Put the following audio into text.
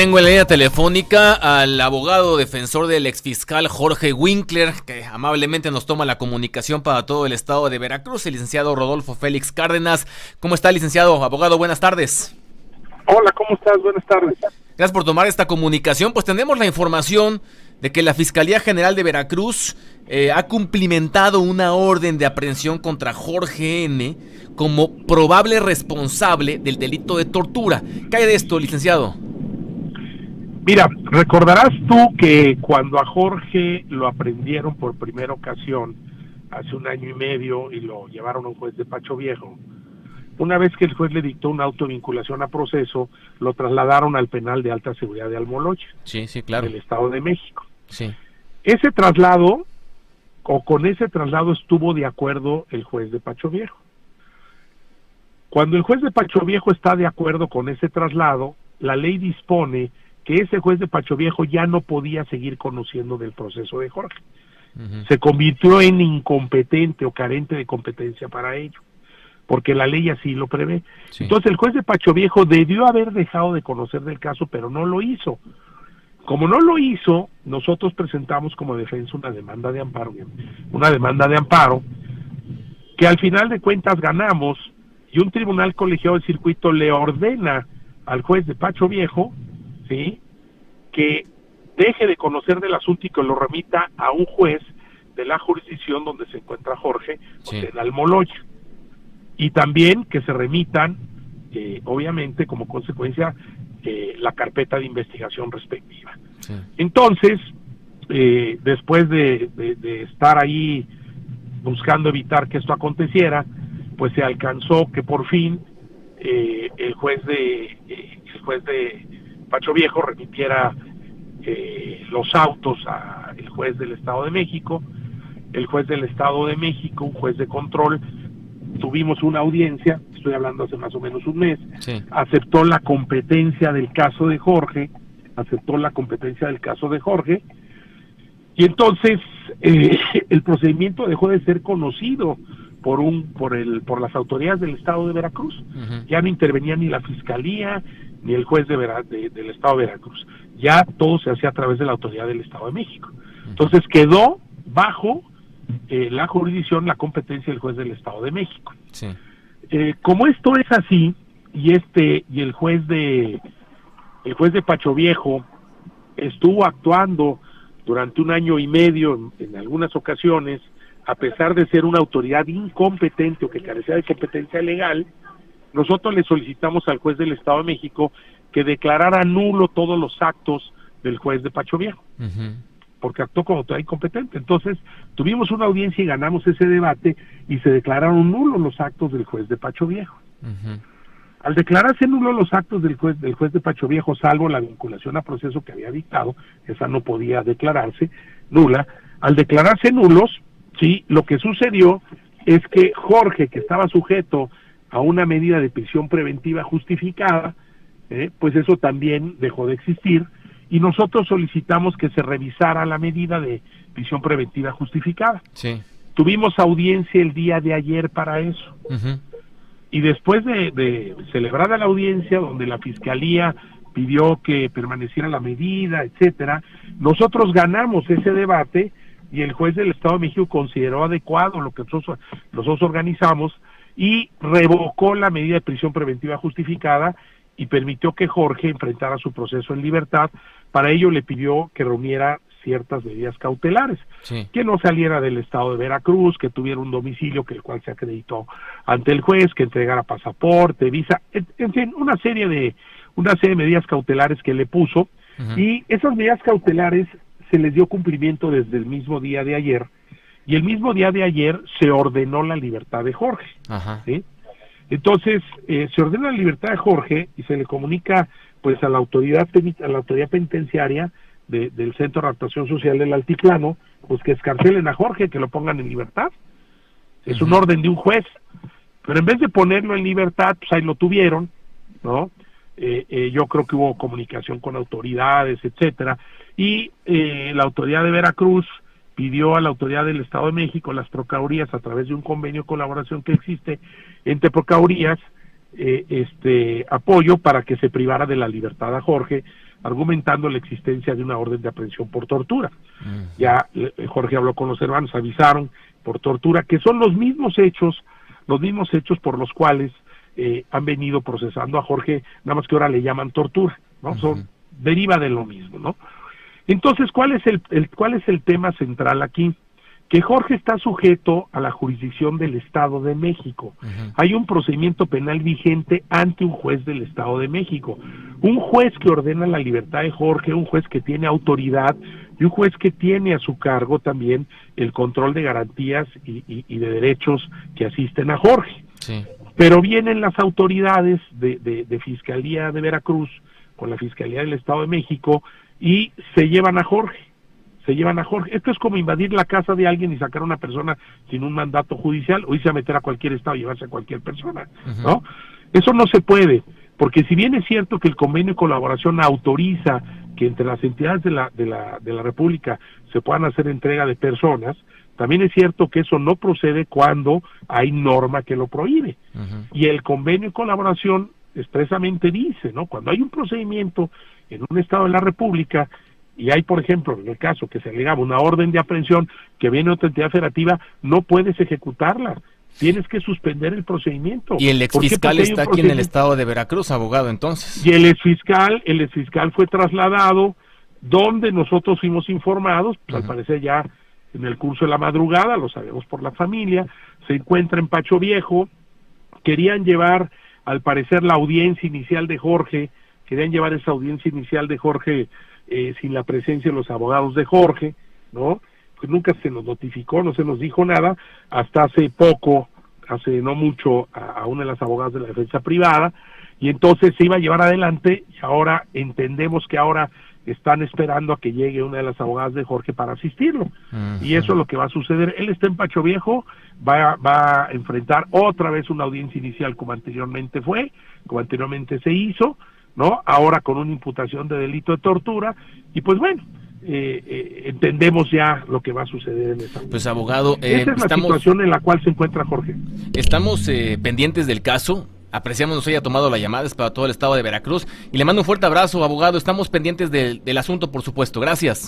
tengo en la línea telefónica al abogado defensor del exfiscal Jorge Winkler, que amablemente nos toma la comunicación para todo el estado de Veracruz, el licenciado Rodolfo Félix Cárdenas. ¿Cómo está, licenciado? Abogado, buenas tardes. Hola, ¿cómo estás? Buenas tardes. Gracias por tomar esta comunicación. Pues tenemos la información de que la Fiscalía General de Veracruz ha cumplimentado una orden de aprehensión contra Jorge N. como probable responsable del delito de tortura. ¿Qué hay de esto, licenciado? Mira, recordarás tú que cuando a Jorge lo aprendieron por primera ocasión, hace 1 año y medio, y lo llevaron a un juez de Pacho Viejo, una vez que el juez le dictó una autovinculación a proceso, lo trasladaron al penal de alta seguridad de Almoloya, sí, claro, del Estado de México. Sí. Ese traslado, o con ese traslado estuvo de acuerdo el juez de Pacho Viejo. Cuando el juez de Pacho Viejo está de acuerdo con ese traslado, la ley dispone que ese juez de Pacho Viejo ya no podía seguir conociendo del proceso de Jorge. Se convirtió en incompetente o carente de competencia para ello, porque la ley así lo prevé. Sí. Entonces el juez de Pacho Viejo debió haber dejado de conocer del caso, pero no lo hizo. Como no lo hizo, nosotros presentamos como defensa una demanda de amparo, que al final de cuentas ganamos, y un tribunal colegiado del circuito le ordena al juez de Pacho Viejo, ¿sí?, que deje de conocer del asunto y que lo remita a un juez de la jurisdicción donde se encuentra Jorge, sí, en Almoloya, y también que se remitan, obviamente, como consecuencia, la carpeta de investigación respectiva. Sí. Entonces, después de estar ahí buscando evitar que esto aconteciera, pues se alcanzó que por fin el juez de Pacho Viejo remitiera los autos al juez del Estado de México. El juez del Estado de México, un juez de control, tuvimos una audiencia, estoy hablando hace más o menos un mes, sí, aceptó la competencia del caso de Jorge, y entonces el procedimiento dejó de ser conocido por las autoridades del Estado de Veracruz. Ya no intervenía ni la Fiscalía ni el juez del Estado de Veracruz, ya todo se hacía a través de la autoridad del Estado de México. Entonces quedó bajo la jurisdicción, la competencia del juez del Estado de México. Sí. Como esto es así, y el juez de Pacho Viejo estuvo actuando durante 1 año y medio en algunas ocasiones, a pesar de ser una autoridad incompetente o que carecía de competencia legal, nosotros le solicitamos al juez del Estado de México que declarara nulo todos los actos del juez de Pacho Viejo, porque actuó como autoridad incompetente. Entonces, tuvimos una audiencia y ganamos ese debate y se declararon nulos los actos del juez de Pacho Viejo. Al declararse nulos los actos del juez de Pacho Viejo, salvo la vinculación a proceso que había dictado, esa no podía declararse nula. Al declararse nulos, sí, lo que sucedió es que Jorge, que estaba sujeto a una medida de prisión preventiva justificada, pues eso también dejó de existir, y nosotros solicitamos que se revisara la medida de prisión preventiva justificada. Sí. Tuvimos audiencia el día de ayer para eso. Y después de celebrada la audiencia, donde la Fiscalía pidió que permaneciera la medida, etcétera, nosotros ganamos ese debate, y el juez del Estado de México consideró adecuado lo que nosotros organizamos y revocó la medida de prisión preventiva justificada y permitió que Jorge enfrentara su proceso en libertad. Para ello le pidió que reuniera ciertas medidas cautelares, sí, que no saliera del Estado de Veracruz, que tuviera un domicilio que el cual se acreditó ante el juez, que entregara pasaporte, visa, en fin, una serie de medidas cautelares que le puso, y esas medidas cautelares se les dio cumplimiento desde el mismo día de ayer, y el mismo día de ayer se ordenó la libertad de Jorge. ¿Sí? Entonces, se ordena la libertad de Jorge y se le comunica pues a la autoridad penitenciaria del Centro de Adaptación Social del Altiplano, pues que escarcelen a Jorge, que lo pongan en libertad. Es un orden de un juez, pero en vez de ponerlo en libertad, pues ahí lo tuvieron, ¿no? Yo creo que hubo comunicación con autoridades, etcétera, y la autoridad de Veracruz pidió a la autoridad del Estado de México, las Procuradurías, a través de un convenio de colaboración que existe entre Procuradurías, apoyo para que se privara de la libertad a Jorge, argumentando la existencia de una orden de aprehensión por tortura. Ya Jorge habló con los hermanos, avisaron por tortura, que son los mismos hechos por los cuales han venido procesando a Jorge, nada más que ahora le llaman tortura, ¿no? Deriva de lo mismo, ¿no? Entonces, ¿cuál es el tema central aquí? Que Jorge está sujeto a la jurisdicción del Estado de México. Hay un procedimiento penal vigente ante un juez del Estado de México. Un juez que ordena la libertad de Jorge, un juez que tiene autoridad y un juez que tiene a su cargo también el control de garantías y de derechos que asisten a Jorge. Sí. Pero vienen las autoridades de Fiscalía de Veracruz con la Fiscalía del Estado de México y se llevan a Jorge. Esto es como invadir la casa de alguien y sacar a una persona sin un mandato judicial, o irse a meter a cualquier estado y llevarse a cualquier persona, ¿no? Eso no se puede, porque si bien es cierto que el convenio de colaboración autoriza que entre las entidades de la República se puedan hacer entrega de personas, también es cierto que eso no procede cuando hay norma que lo prohíbe. Y el convenio de colaboración expresamente dice, ¿no? Cuando hay un procedimiento en un estado de la República y hay, por ejemplo, en el caso que se alegaba una orden de aprehensión que viene de otra entidad federativa, no puedes ejecutarla, tienes que suspender el procedimiento. Y el exfiscal está aquí en el estado de Veracruz, abogado, entonces. Y el exfiscal fue trasladado donde nosotros fuimos informados, pues al parecer ya en el curso de la madrugada, lo sabemos por la familia, se encuentra en Pacho Viejo. Querían llevar, al parecer, la audiencia inicial de Jorge, sin la presencia de los abogados de Jorge, ¿no? Pues nunca se nos notificó, no se nos dijo nada, hasta hace no mucho, a una de las abogadas de la defensa privada, y entonces se iba a llevar adelante, y ahora entendemos que ahora están esperando a que llegue una de las abogadas de Jorge para asistirlo, y eso es lo que va a suceder. Él está en Pacho Viejo, va a enfrentar otra vez una audiencia inicial como anteriormente se hizo, ¿no? Ahora con una imputación de delito de tortura, y pues bueno, entendemos ya lo que va a suceder en esa. Pues abogado, esa es la situación en la cual se encuentra Jorge. Estamos pendientes del caso, apreciamos nos haya tomado la llamada, es para todo el estado de Veracruz, y le mando un fuerte abrazo, abogado, estamos pendientes del asunto, por supuesto, gracias.